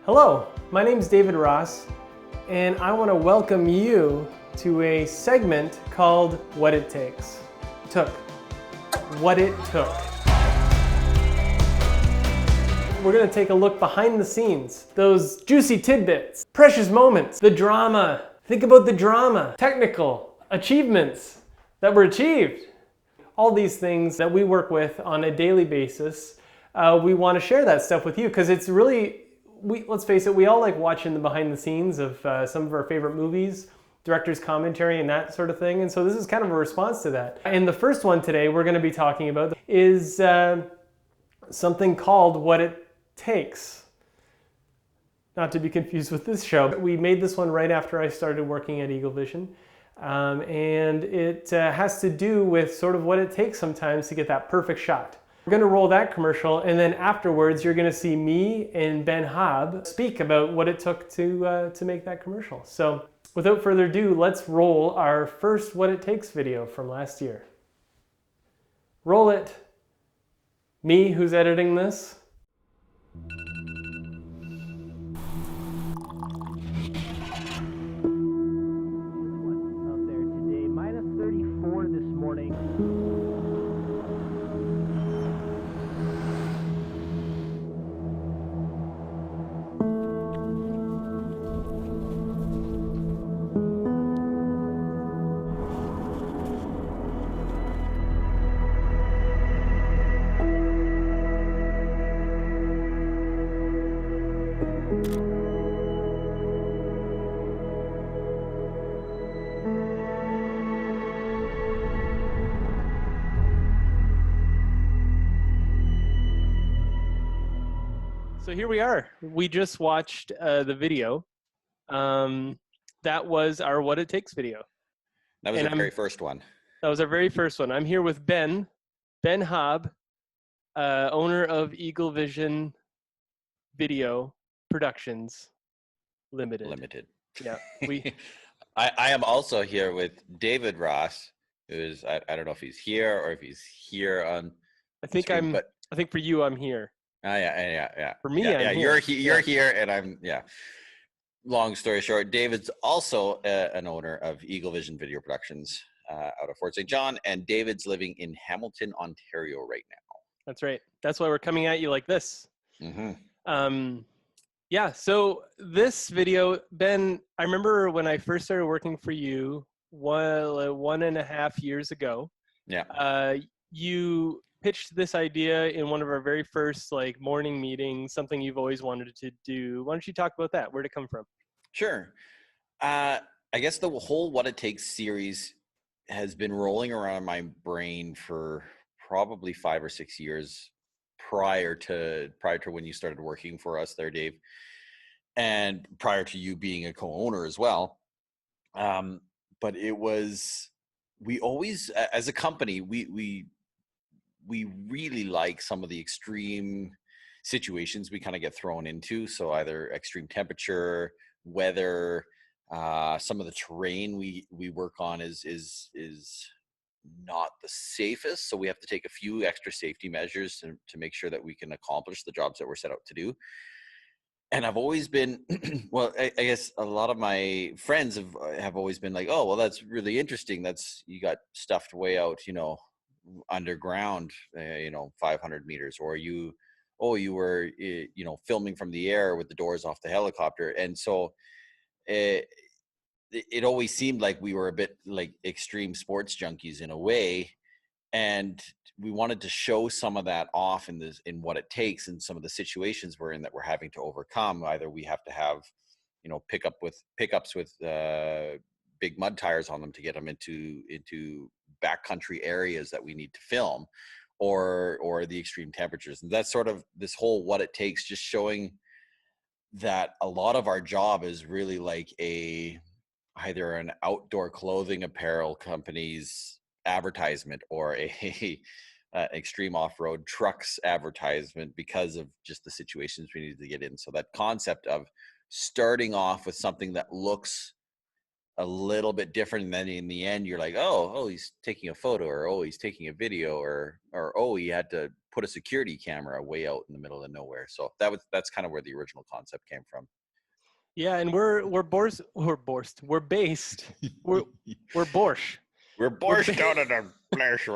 Hello, my name is David Ross, and I want to welcome you to a segment called What It Takes. What it took. We're going to take a look behind the scenes, those juicy tidbits, precious moments, the drama. Think about the drama, technical achievements that were achieved. All these things that we work with on a daily basis, we want to share that stuff with you because it's really, let's face it, we all like watching the behind the scenes of some of our favorite movies, director's commentary and that sort of thing. And so this is kind of a response to that. And the first one today we're going to be talking about is something called What It Takes. Not to be confused with this show. We made this one right after I started working at Eagle Vision. And it has to do with sort of what it takes sometimes to get that perfect shot. We're going to roll that commercial, and then afterwards you're going to see me and Ben Haab speak about what it took to make that commercial. So without further ado, let's roll our first What It Takes video from last year. Roll it. Me, who's editing this. Out there today, minus 34 this morning. So here we are. We just watched the video. That was our What It Takes video. That was our very first one. That was our very first one. I'm here with Ben Haab, owner of Eagle Vision Video Productions Limited. Yeah, I am also here with David Ross, who is I don't know if he's here or if he's here on. I think for you, I'm here. Yeah. For me, I'm here. You're here, and I'm Long story short, David's also an owner of Eagle Vision Video Productions out of Fort St. John, and David's living in Hamilton, Ontario right now. That's right. That's why we're coming at you like this. Mm-hmm. So this video, Ben, I remember when I first started working for you 1.5 years ago. Yeah. You pitched this idea in one of our very first morning meetings, something you've always wanted to do. Why don't you talk about that? Where'd it come from? Sure. I guess the whole What It Takes series has been rolling around my brain for probably 5 or 6 years prior to when you started working for us there, Dave, and prior to you being a co-owner as well. But it was, we always, as a company, we really like some of the extreme situations we kind of get thrown into. So either extreme temperature, weather, some of the terrain we work on is not the safest. So we have to take a few extra safety measures to make sure that we can accomplish the jobs that we're set out to do. And I've always been, well, I guess a lot of my friends have always been like, oh, well, that's really interesting. You got stuffed way out, underground, 500 meters, or you were filming from the air with the doors off the helicopter. And so it always seemed like we were a bit like extreme sports junkies in a way, and we wanted to show some of that off in What It Takes, and some of the situations we're in that we're having to overcome. Either we have to have pickups with big mud tires on them to get them into backcountry areas that we need to film, or the extreme temperatures. And that's sort of this whole What It Takes, just showing that a lot of our job is really like either an outdoor clothing apparel company's advertisement or a extreme off-road trucks advertisement, because of just the situations we need to get in. So that concept of starting off with something that looks a little bit different, and then in the end you're like, oh, he's taking a photo, or oh, he's taking a video, or oh, he had to put a security camera way out in the middle of nowhere. So that's kind of where the original concept came from. Yeah, and we're based we're Borscht. We're borscht out of the flesh.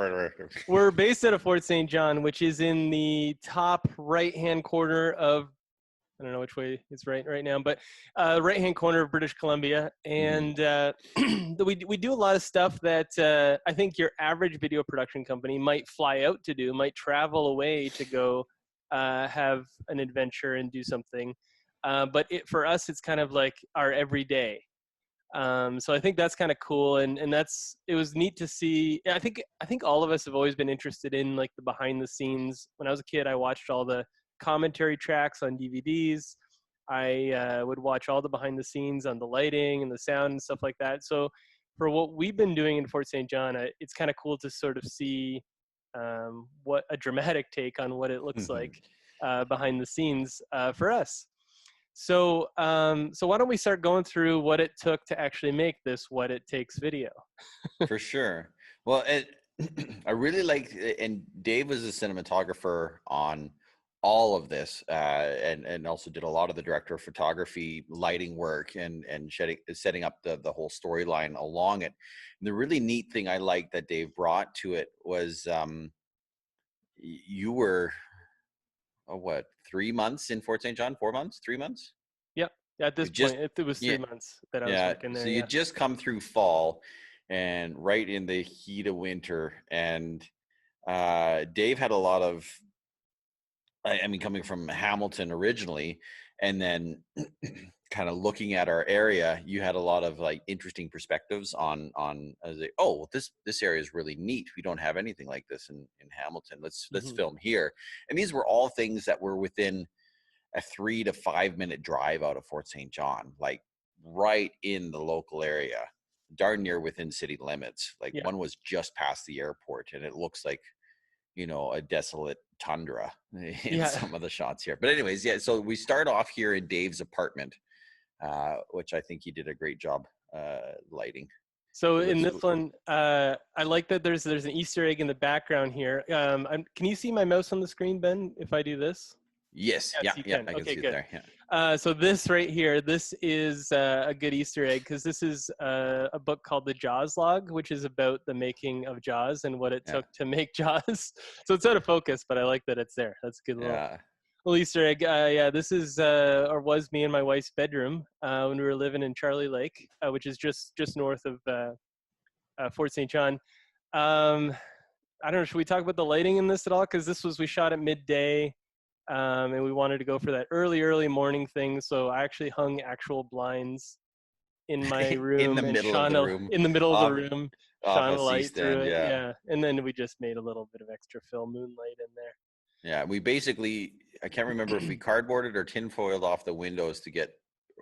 We're based out of Fort St. John, which is in the top right-hand corner of, I don't know which way it's right now, but right-hand corner of British Columbia. And we do a lot of stuff that I think your average video production company might fly out to do, might travel away to go have an adventure and do something. But for us, it's kind of like our everyday. So I think that's kind of cool, and it was neat to see. I think all of us have always been interested in like the behind the scenes. When I was a kid, I watched all the commentary tracks on DVDs. I would watch all the behind the scenes on the lighting and the sound and stuff like that. So for what we've been doing in Fort St. John, it's kind of cool to sort of see what a dramatic take on what it looks like behind the scenes for us. So, so why don't we start going through what it took to actually make this What It Takes video? For sure. Well, I really liked, and Dave was a cinematographer on all of this, and also did a lot of the director of photography, lighting work, and setting up the whole storyline along it. And the really neat thing I liked that Dave brought to it was you were, 3 months in Fort St. John? 4 months? 3 months? Yep. At this point, it was 3 months that I was working there. So you just come through fall and right in the heat of winter. And Dave had a lot of, I mean, coming from Hamilton originally, and then kind of looking at our area, you had a lot of like interesting perspectives on this area is really neat. We don't have anything like this in Hamilton. Let's film here. And these were all things that were within a 3 to 5 minute drive out of Fort St. John, like right in the local area, darn near within city limits. Like one was just past the airport, and it looks like, a desolate tundra in some of the shots here. But anyways, so we start off here in Dave's apartment, which I think he did a great job lighting. So in this one, I like that there's an Easter egg in the background here. Can you see my mouse on the screen, Ben, if I do this? Yes. I can see it there. Yeah. So this right here, this is a good Easter egg, because this is a book called The Jaws Log, which is about the making of Jaws and what it took to make Jaws. So it's out of focus, but I like that it's there. That's a good little Easter egg. This is or was me and my wife's bedroom when we were living in Charlie Lake, which is just north of Fort St. John. I don't know. Should we talk about the lighting in this at all? Because we shot at midday. And we wanted to go for that early morning thing. So I actually hung actual blinds in my room in the middle of the room. In the middle of the room, shone a light through it. Yeah. And then we just made a little bit of extra film moonlight in there. Yeah, we basically, I can't remember if we cardboarded or tinfoiled off the windows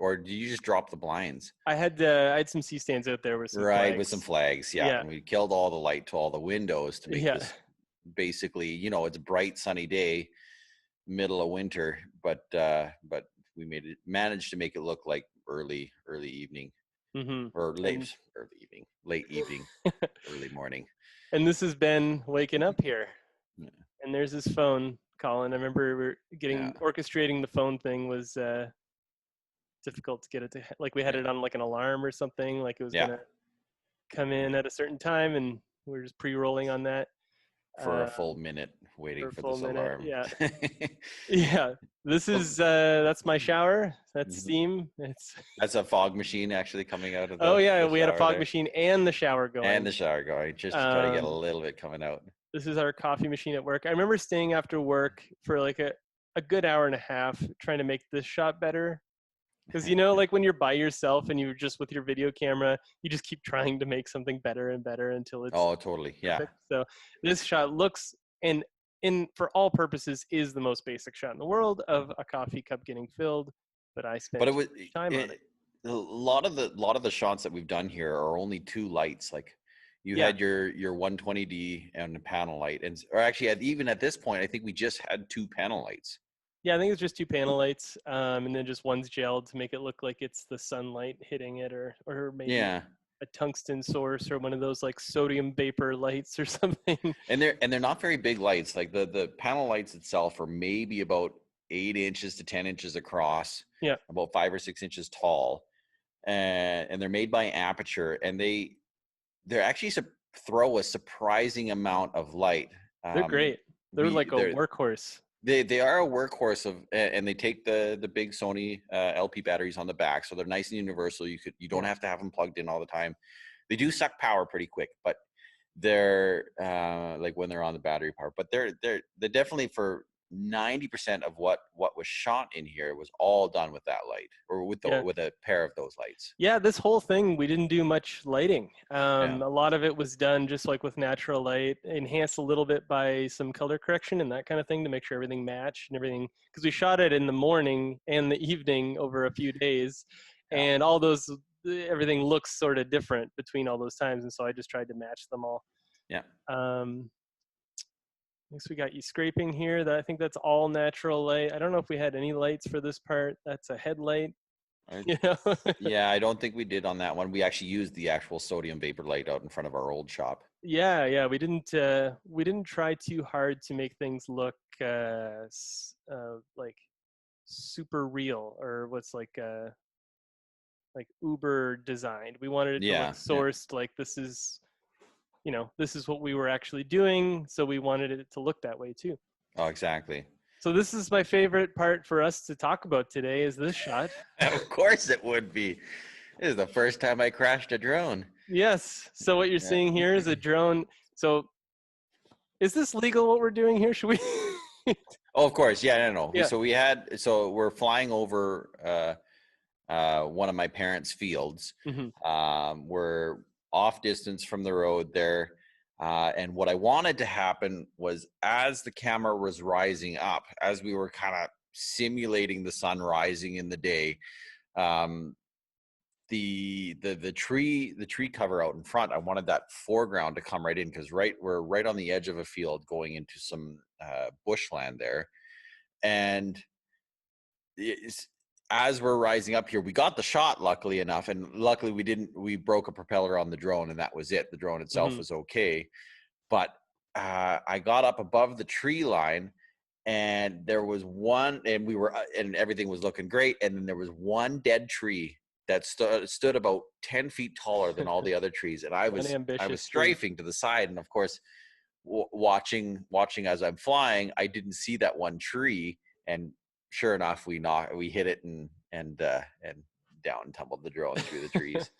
or did you just drop the blinds? I had some C-stands out there with some flags. With some flags, yeah. And we killed all the light to all the windows to make this basically, it's a bright sunny day, middle of winter, but we managed to make it look like early evening, or late evening, early morning. And this has been waking up here, and there's his phone, Colin. I remember orchestrating the phone thing was difficult to get it to, like, we had it on like an alarm or something, like it was gonna come in at a certain time, and we're just pre-rolling on that for a full minute waiting for this alarm. This is that's my shower. That's steam. That's a fog machine actually coming out of the we had a fog machine and the shower going, just to try to get a little bit coming out. This is our coffee machine at work. I remember staying after work for like a good hour and a half trying to make this shot better. Because, like when you're by yourself and you're just with your video camera, you just keep trying to make something better and better until it's totally. Yeah. Perfect. So this shot looks, and for all purposes, is the most basic shot in the world of a coffee cup getting filled. But I spent time on it. A lot of the shots that we've done here are only two lights. Like you had your 120D and a panel light, or actually even at this point, I think we just had two panel lights. Yeah, I think it's just two panel lights, and then just one's gelled to make it look like it's the sunlight hitting it, or maybe a tungsten source or one of those like sodium vapor lights or something. And they're not very big lights. Like the panel lights itself are maybe about 8 inches to 10 inches across, Yeah, about 5 or 6 inches tall, and they're made by Aperture, and they're actually throw a surprising amount of light. they're great. They're We like a workhorse. they are a workhorse and they take the big Sony LP batteries on the back, so they're nice and universal. You don't have to have them plugged in all the time. They do suck power pretty quick, but they're like when they're on the battery power. But they're definitely for 90% of what was shot in here was all done with that light, or with Yeah. with a pair of those lights. Yeah, this whole thing, we didn't do much lighting. Yeah. A lot of it was done just like with natural light, enhanced a little bit by some color correction and that kind of thing to make sure everything matched and everything. Because we shot it in the morning and the evening over a few days, and all those, everything looks sort of different between all those times. And so I just tried to match them all. Yeah. Next we got you scraping here. I think that's all natural light. I don't know if we had any lights for this part. That's a headlight. You know? Yeah, I don't think we did on that one. We actually used the actual sodium vapor light out in front of our old shop. Yeah. We didn't try too hard to make things look like super real, or what's like uber designed. We wanted it to look sourced, like this is what we were actually doing, so we wanted it to look that way too. Oh, exactly. So this is my favorite part for us to talk about today, is this shot. Of course it would be. This is the first time I crashed a drone. Yes. So what you're seeing here is a drone. So is this legal what we're doing here? Should we? Oh, of course. Yeah, no. Yeah. So we're flying over one of my parents' fields. Mm-hmm. We're off distance from the road there. And what I wanted to happen was, as the camera was rising up, as we were kind of simulating the sun rising in the day, the tree cover out in front, I wanted that foreground to come right in, because we're right on the edge of a field going into some bushland there. And as we're rising up here, we got the shot, luckily enough, and luckily we broke a propeller on the drone, and that was it. The drone itself was okay, but I got up above the tree line, and there was one, and everything was looking great, and then there was one dead tree that stood about 10 feet taller than all the other trees, and I was strafing to the side, and of course, watching as I'm flying, I didn't see that one tree, and sure enough, we hit it and down tumbled the drone through the trees.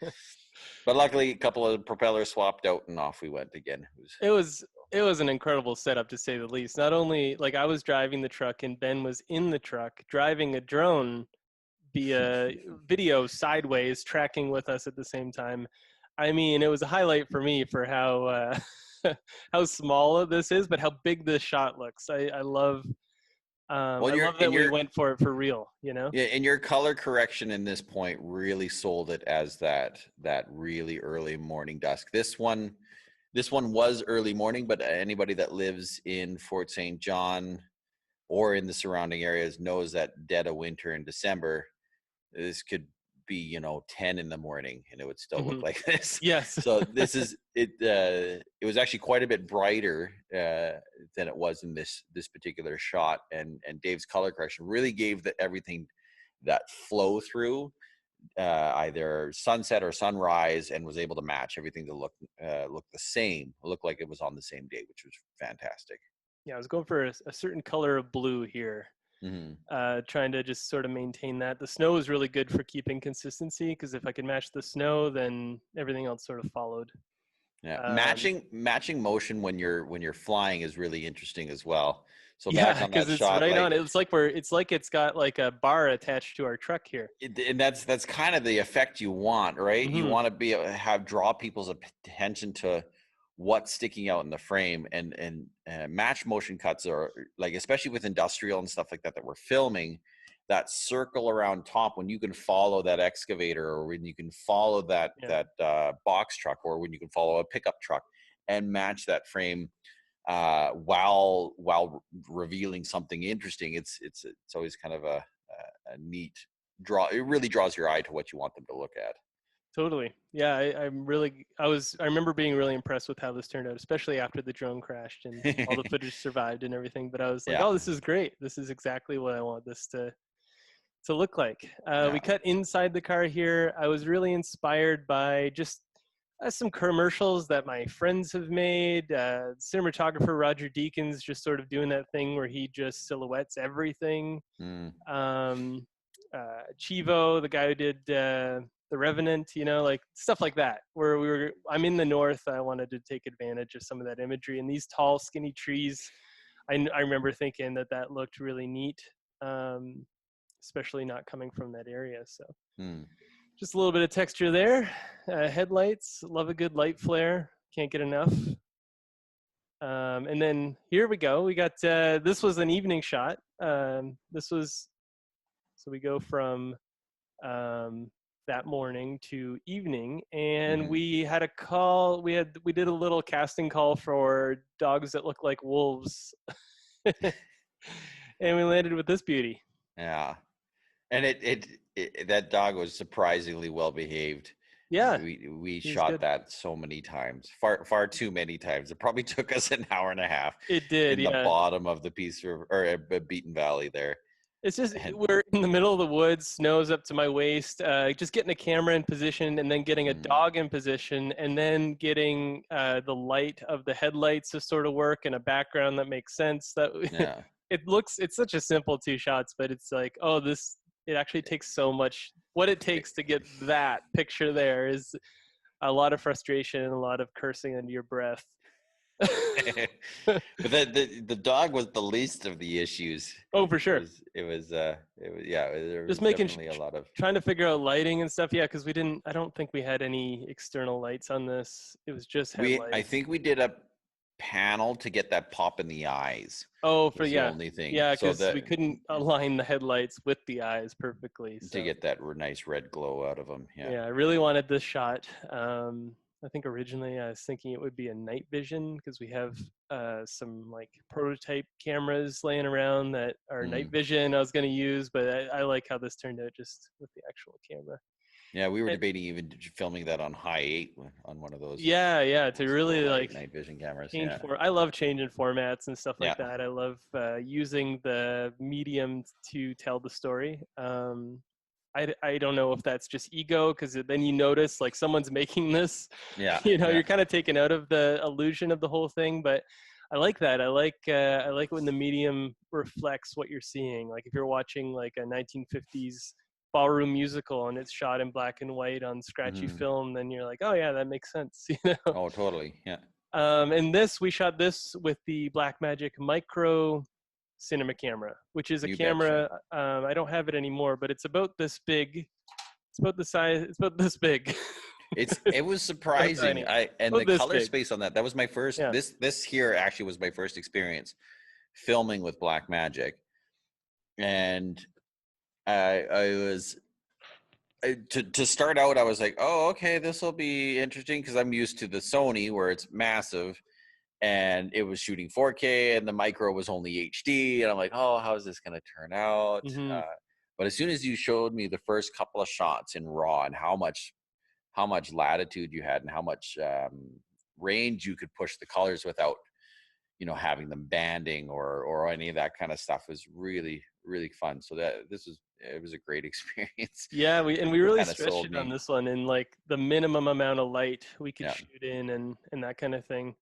But luckily, a couple of propellers swapped out, and off we went again. It was an incredible setup, to say the least. Not only, like, I was driving the truck and Ben was in the truck driving a drone via video sideways, tracking with us at the same time. I mean, it was a highlight for me for how how small this is, but how big this shot looks. I love. I love that we went for it for real, you know? Yeah, and your color correction in this point really sold it as that really early morning dusk. This one was early morning, but anybody that lives in Fort St. John or in the surrounding areas knows that dead of winter in December, this could be 10 in the morning and it would still look like this. Yes. So this is it. It was actually quite a bit brighter than it was in this particular shot, and Dave's color correction really gave everything that flow through either sunset or sunrise, and was able to match everything to look the same, look like it was on the same day, which was fantastic. Yeah, I was going for a certain color of blue here. Trying to just sort of maintain that. The snow is really good for keeping consistency, because if I could match the snow, then everything else sort of followed. Yeah, matching motion when you're flying is really interesting as well. So yeah, because it's shot, right on. It's like it's got like a bar attached to our truck here. And that's kind of the effect you want, right? You want to be draw people's attention to what's sticking out in the frame, and match motion cuts are like, especially with industrial and stuff like that we're filming, that circle around top, when you can follow that excavator, or when you can follow that box truck, or when you can follow a pickup truck and match that frame while revealing something interesting. It's always kind of a neat draw. It really draws your eye to what you want them to look at. Totally. Yeah, I remember being really impressed with how this turned out, especially after the drone crashed and all the footage survived and everything. But I was like, Yeah, oh, this is great. This is exactly what I want this to look like. yeah. We cut inside the car here. I was really inspired by just some commercials that my friends have made. Cinematographer Roger Deakins just sort of doing that thing where he just silhouettes everything. Mm, um, Chivo, the guy who did The Revenant, like stuff like that. I'm in the north. I wanted to take advantage of some of that imagery, and these tall, skinny trees. I remember thinking that looked really neat, especially not coming from that area. So mm. just a little bit of texture there. Headlights, love a good light flare. Can't get enough. And then here we go. We got this was an evening shot. This was So we go from that morning to evening, and Mhm. we had a call. We did a little casting call for dogs that look like wolves, and we landed with this beauty. Yeah, and it that dog was surprisingly well behaved. Yeah, We he was shot good. that so many times, far too many times. It probably took us an hour and a half It did. in the Yeah, bottom of the Peace River or Beaten Valley there. it's just And we're in the middle of the woods, snow's up to my waist. Just getting a camera in position, and then getting a mm, dog in position, and then getting the light of the headlights to sort of work in a background that makes sense. That yeah, it's such a simple two shots, but it's like, oh, it actually takes so much. What it takes to get that picture there is a lot of frustration and a lot of cursing under your breath. but the dog was the least of the issues. Oh, for sure. Yeah, there Just was definitely a lot of. trying to figure out lighting and stuff. Yeah, because I don't think we had any external lights on this. It was just I headlights. think we did a panel to get that pop in the eyes. Oh, Was the only thing. yeah, So because that we couldn't align the headlights with the eyes perfectly. to So get that nice red glow out of them. Yeah. yeah, I really wanted this shot. I think originally I was thinking it would be a night vision because we have some like prototype cameras laying around that are night Mm. vision I was going to use, but I like how this turned out just with the actual camera. Yeah, we were And debating even filming that on high 8 on one of those yeah, to super really high like night vision cameras. change Yeah. for. I love changing formats and stuff like Yeah. that. I love using the medium to tell the story. I don't know if that's just ego because then you notice like someone's making this, Yeah. you're Yeah. kind of taken out of the illusion of the whole thing. But I like that. I like when the medium reflects what you're seeing. Like if you're watching like a 1950s ballroom musical and it's shot in black and white on scratchy Hmm. film, then you're like, oh yeah, that makes sense. Oh, totally. Yeah. And we shot this with the Blackmagic Micro Cinema camera, which is a You betcha. camera. I don't have it anymore, but it's about this big. It's about the size. It's about this big. It was So surprising. tiny. And the About this color big. space on that was my first. Yeah. This here actually was my first experience filming with Blackmagic, and I was to start out. I was like, oh, okay, this will be interesting because I'm used to the Sony where it's massive, and it was shooting 4K, and the micro was only HD, and I'm like, oh, how is this going to turn out? Hmm. But as soon as you showed me the first couple of shots in RAW and how much latitude you had and how much range you could push the colors without having them banding or any of that kind of stuff was really really fun. So it was a great experience. Yeah, we It really kind of stretched sold it on me. this one in like the minimum amount of light we could Yeah. shoot in and that kind of thing.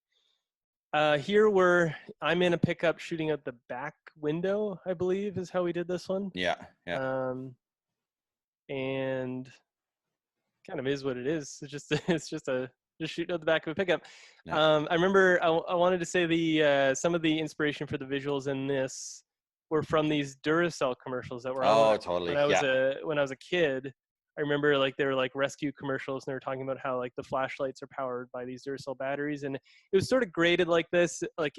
Here I'm in a pickup shooting out the back window, I believe is how we did this one. Yeah. Yeah. Um, and kind of is what it is. It's just just shooting out the back of a pickup. Yeah. I remember I wanted to say the some of the inspiration for the visuals in this were from these Duracell commercials that were on Oh, when totally. I was Yeah. a kid. I remember like they were like rescue commercials and they were talking about how like the flashlights are powered by these Duracell batteries, and it was sort of graded like this. Like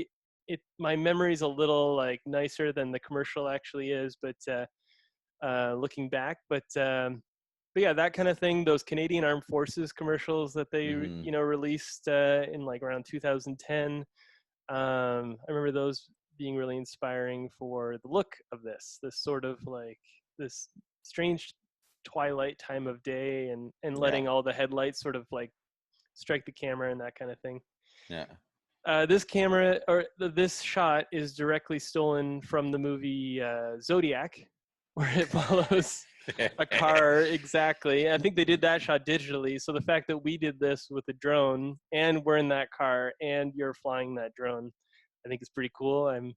my memory's a little like nicer than the commercial actually is, but looking back, but yeah, that kind of thing. Those Canadian Armed Forces commercials that they Hmm. released in like around 2010. I remember those being really inspiring for the look of this sort of like this strange twilight time of day and letting Yeah. all the headlights sort of like strike the camera and that kind of thing. Yeah. This camera or this shot is directly stolen from the movie Zodiac, where it follows a car exactly. I think they did that shot digitally. So the fact that we did this with a drone and we're in that car and you're flying that drone, I think is pretty cool. And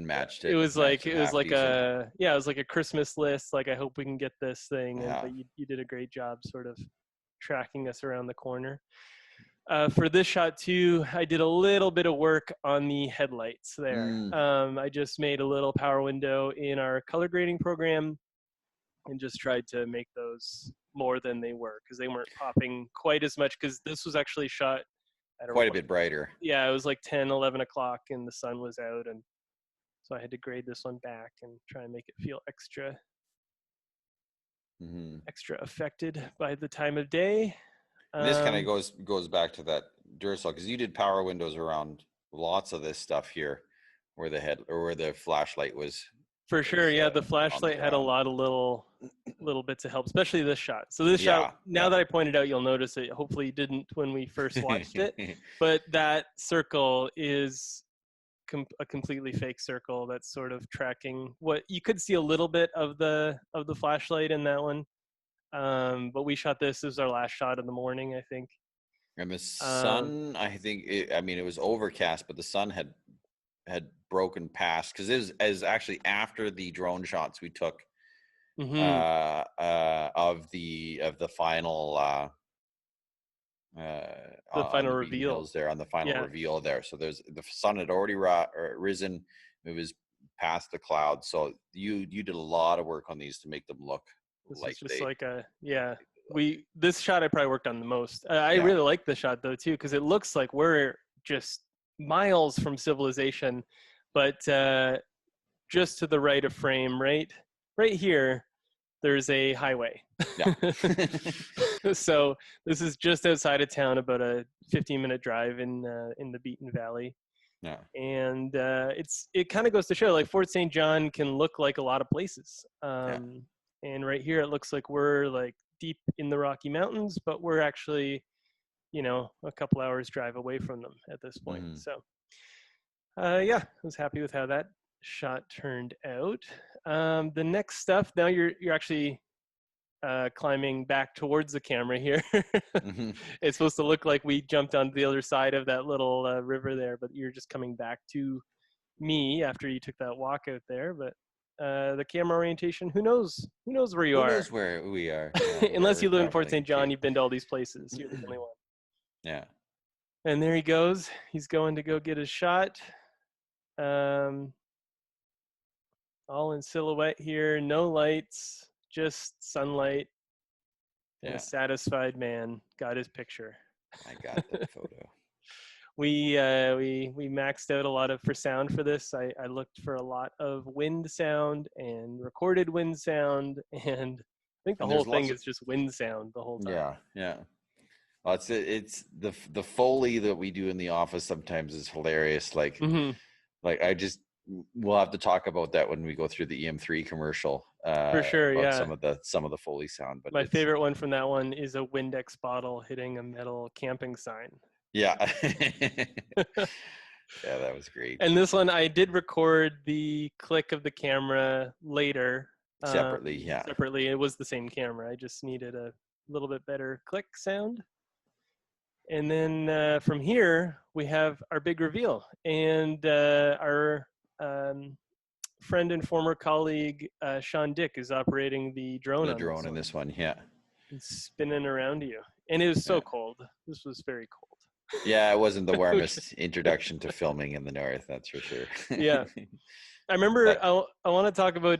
matched It it. was Matched like it it was half like decent. it was like a Christmas list. Like I hope we can get this thing, Yeah. but you did a great job, sort of tracking us around the corner. For this shot too, I did a little bit of work on the headlights there. I just made a little power window in our color grading program and just tried to make those more than they were because they weren't popping quite as much because this was actually shot at Quite a bit brighter. Yeah, it was like 10, 11 o'clock and the sun was out. And so I had to grade this one back and try and make it feel extra affected by the time of day. This kind of goes back to that Duracell because you did power windows around lots of this stuff here, where the flashlight was. For sure, yeah. The flashlight had a lot of little bits of help, especially this shot. So this shot, now that I pointed out, you'll notice it. Hopefully, you didn't when we first watched it. But that circle is a completely fake circle that's sort of tracking what you could see a little bit of the flashlight in that one. But we shot this. This was our last shot of the morning, I think. And the sun, I think, it was overcast, but the sun had broken past because it was actually after the drone shots we took of the final the final reveal there on the final reveal there. So the sun had already risen. It was past the clouds. So you did a lot of work on these to make them look this shot I probably worked on the most. I really like this shot though too because it looks like we're just miles from civilization, but just to the right of frame, right here, there's a highway. Yeah. So this is just outside of town, about a 15-minute drive in the Beaton Valley. Yeah. And it kind of goes to show like Fort St. John can look like a lot of places. And right here, it looks like we're like deep in the Rocky Mountains, but we're actually, a couple hours drive away from them at this point. So, I was happy with how that shot turned out. The next stuff, now you're actually climbing back towards the camera here. It's supposed to look like we jumped onto the other side of that little river there, but you're just coming back to me after you took that walk out there. But the camera orientation, who knows where you are. Who knows where we are. Unless you live in Fort St. John, you've been to all these places. You're the only one. Yeah. And there he goes. He's going to go get his shot. All in silhouette here. No lights, just sunlight. And a satisfied man got his picture. I got that photo. We maxed out a lot for sound for this. I looked for a lot of wind sound and recorded wind sound, and I think the whole thing is just wind sound the whole time. Yeah. Well, it's the Foley that we do in the office sometimes is hilarious. Like we'll have to talk about that when we go through the EM3 commercial. For sure, yeah. Some of the Foley sound. But my favorite one from that one is a Windex bottle hitting a metal camping sign. Yeah. Yeah, that was great. And this one, I did record the click of the camera later. Separately. Separately. It was the same camera. I just needed a little bit better click sound. And then from here, we have our big reveal. And our friend and former colleague, Sean Dick, is operating the drone. The drone in this one, yeah. It's spinning around you. And it was so cold. This was very cold. Yeah, it wasn't the warmest introduction to filming in the north, that's for sure. Yeah. I remember I want to talk about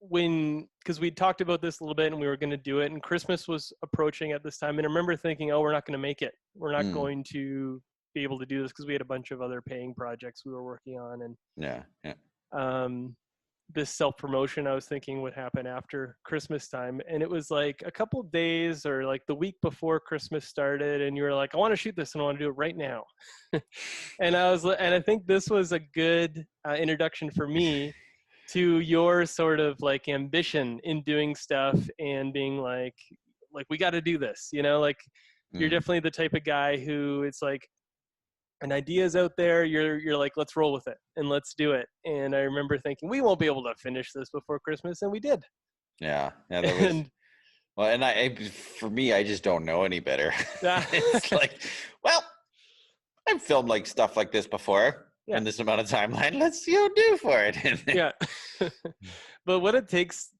because we talked about this a little bit and we were going to do it, and Christmas was approaching at this time. And I remember thinking, we're not going to make it. We're not going to be able to do this because we had a bunch of other paying projects we were working on. And this self-promotion I was thinking would happen after Christmas time. And it was like a couple days or like the week before Christmas started, and you were like, I want to shoot this and I want to do it right now. And I think this was a good introduction for me to your sort of like ambition in doing stuff and being like we got to do this, like you're Mm. definitely the type of guy who it's like an idea is out there, you're like, let's roll with it and let's do it. And I remember thinking we won't be able to finish this before Christmas, and we did. Yeah, that was And well, and for me, I just don't know any better. yeah. It's like, well, I've filmed like stuff like this before Yeah. in this amount of timeline. Let's see how do for it. Yeah. But what it takes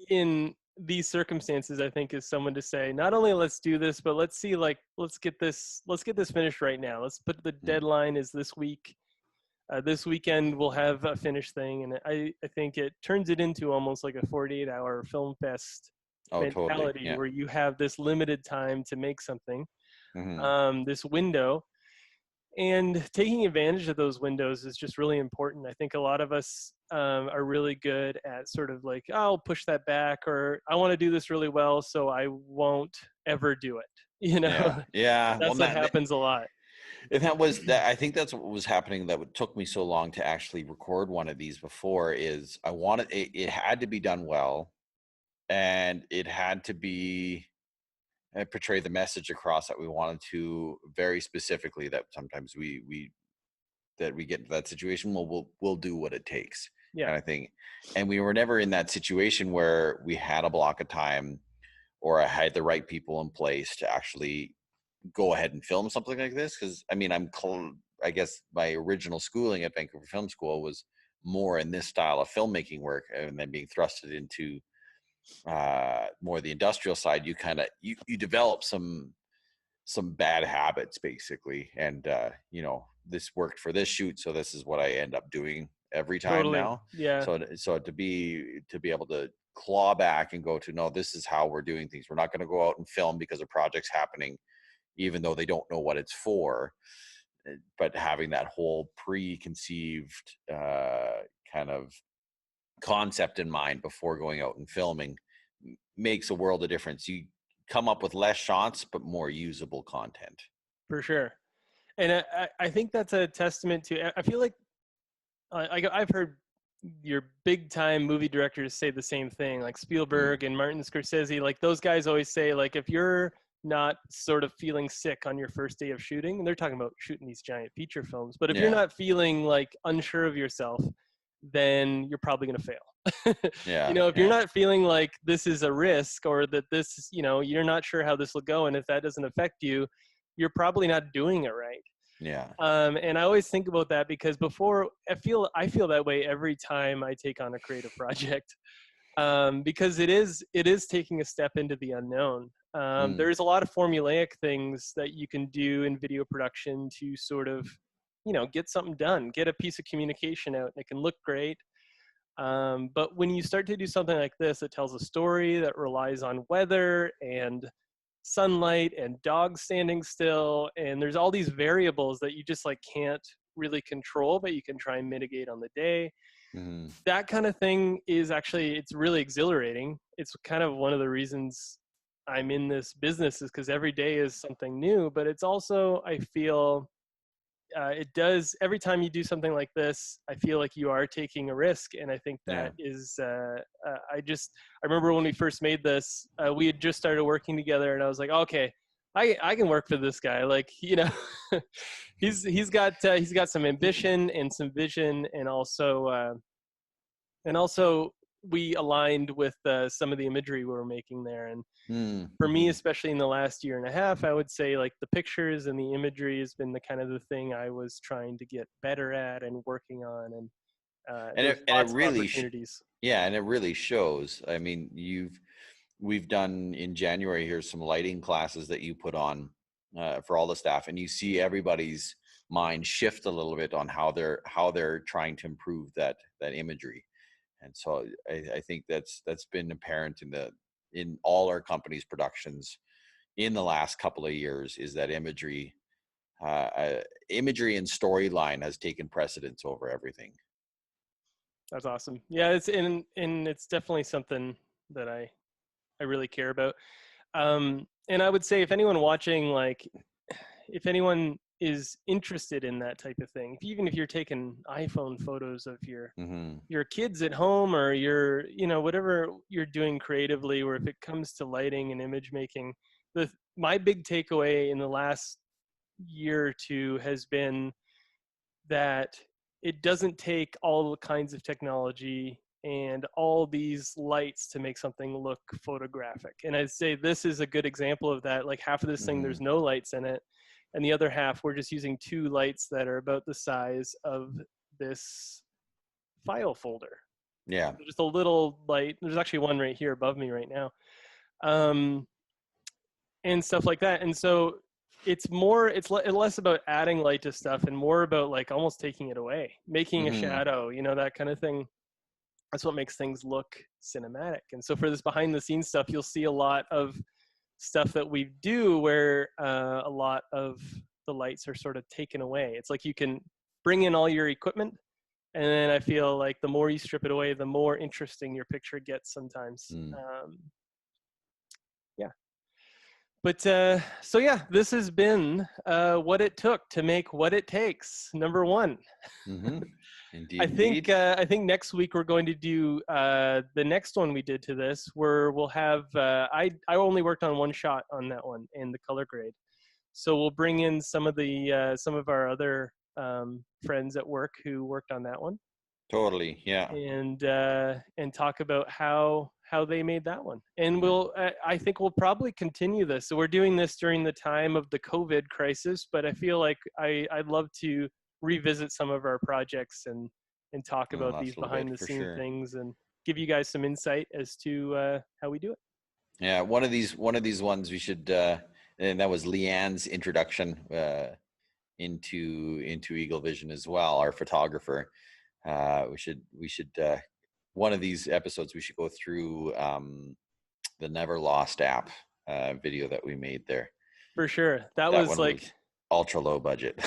in these circumstances, I think, is someone to say, not only let's do this, but let's see, like, let's get this finished right now. Let's put the deadline is this week. This weekend we'll have a finished thing. And I think it turns it into almost like a 48-hour film fest Totally. mentality, Yeah. where you have this limited time to make something, this window. And taking advantage of those windows is just really important. I think a lot of us are really good at sort of like, oh, I'll push that back, or I want to do this really well, so I won't ever do it. Yeah. That's what happens a lot. And I think that's what was happening. That took me so long to actually record one of these before. Is I wanted it had to be done well, and it had to be portray the message across that we wanted to very specifically. That sometimes we get into that situation. Well, we'll do what it takes. Yeah. Kind of thing. And we were never in that situation where we had a block of time, or I had the right people in place to actually go ahead and film something like this. Because I mean, I guess my original schooling at Vancouver Film School was more in this style of filmmaking work, and then being thrusted into more the industrial side. You kind of you develop some bad habits basically, and this worked for this shoot, so this is what I end up doing every time. Totally. Now. Yeah. So to be able to claw back and go to, no, this is how we're doing things. We're not going to go out and film because a project's happening, even though they don't know what it's for. But having that whole preconceived kind of concept in mind before going out and filming makes a world of difference. You come up with less shots, but more usable content. For sure. And I think that's a testament to, I feel like I've heard your big time movie directors say the same thing, like Spielberg and Martin Scorsese. Like those guys always say, like, if you're not sort of feeling sick on your first day of shooting, and they're talking about shooting these giant feature films, but if you're not feeling like unsure of yourself, then you're probably going to fail. If you're not feeling like this is a risk, or that this, you're not sure how this will go, and if that doesn't affect you, you're probably not doing it right. Yeah. And I always think about that, because before I feel that way every time I take on a creative project, because it is taking a step into the unknown. There's a lot of formulaic things that you can do in video production to sort of, get something done, get a piece of communication out, and it can look great. But when you start to do something like this, that tells a story that relies on weather and sunlight and dogs standing still, and there's all these variables that you just like can't really control, but you can try and mitigate on the day. That kind of thing is actually, it's really exhilarating. It's kind of one of the reasons I'm in this business, is because every day is something new. But it's also, I feel, it does, every time you do something like this, I feel like you are taking a risk. And I think that is, I remember when we first made this, we had just started working together, and I was like, okay, I can work for this guy. Like, he's got some ambition and some vision, and also we aligned with some of the imagery we were making there. And for me, especially in the last year and a half, I would say like the pictures and the imagery has been the kind of the thing I was trying to get better at and working on. And it really opportunities. And it really shows. I mean, we've done in January here some lighting classes that you put on for all the staff, and you see everybody's mind shift a little bit on how they're trying to improve that imagery. And so I think that's been apparent in all our company's productions in the last couple of years, is that imagery and storyline has taken precedence over everything. That's awesome. Yeah, it's definitely something that I really care about. And I would say, if anyone watching, like, if anyone is interested in that type of thing. Even if you're taking iPhone photos of your kids at home, or your, whatever you're doing creatively, or if it comes to lighting and image making, my big takeaway in the last year or two has been that it doesn't take all kinds of technology and all these lights to make something look photographic. And I'd say this is a good example of that. Like half of this thing, there's no lights in it. And the other half, we're just using 2 lights that are about the size of this file folder. Yeah. Just a little light. There's actually one right here above me right now. And stuff like that. And so it's less about adding light to stuff and more about like almost taking it away, making a shadow, that kind of thing. That's what makes things look cinematic. And so for this behind the scenes stuff, you'll see a lot of stuff that we do where a lot of the lights are sort of taken away. It's like you can bring in all your equipment, and then I feel like the more you strip it away, the more interesting your picture gets sometimes. Yeah. But so yeah, this has been what it took to make What It Takes #1. Indeed. I think next week we're going to do the next one we did to this, where we'll have I only worked on one shot on that one in the color grade, so we'll bring in some of our other friends at work who worked on that one. Totally, yeah. And talk about how they made that one. And I think we'll probably continue this. So we're doing this during the time of the COVID crisis, but I feel like I'd love to revisit some of our projects and talk about these behind the scene things and give you guys some insight as to how we do it. Yeah, one of these ones we should and that was Leanne's introduction into Eagle Vision as well, our photographer. We should one of these episodes we should go through the Never Lost app video that we made there. For sure. That was like was ultra low budget.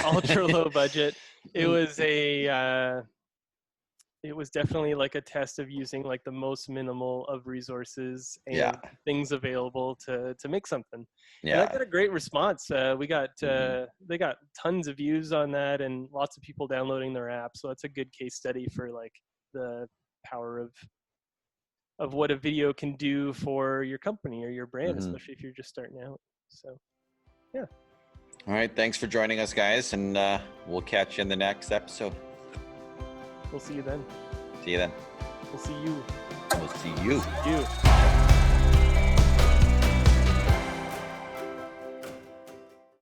It was definitely like a test of using like the most minimal of resources and things available to make something. Yeah, and I got a great response. We got they got tons of views on that and lots of people downloading their app. So that's a good case study for like the power of what a video can do for your company or your brand, especially if you're just starting out. So yeah. All right, thanks for joining us, guys, and we'll catch you in the next episode. We'll see you then. See you then. We'll see you. We'll see you. See you.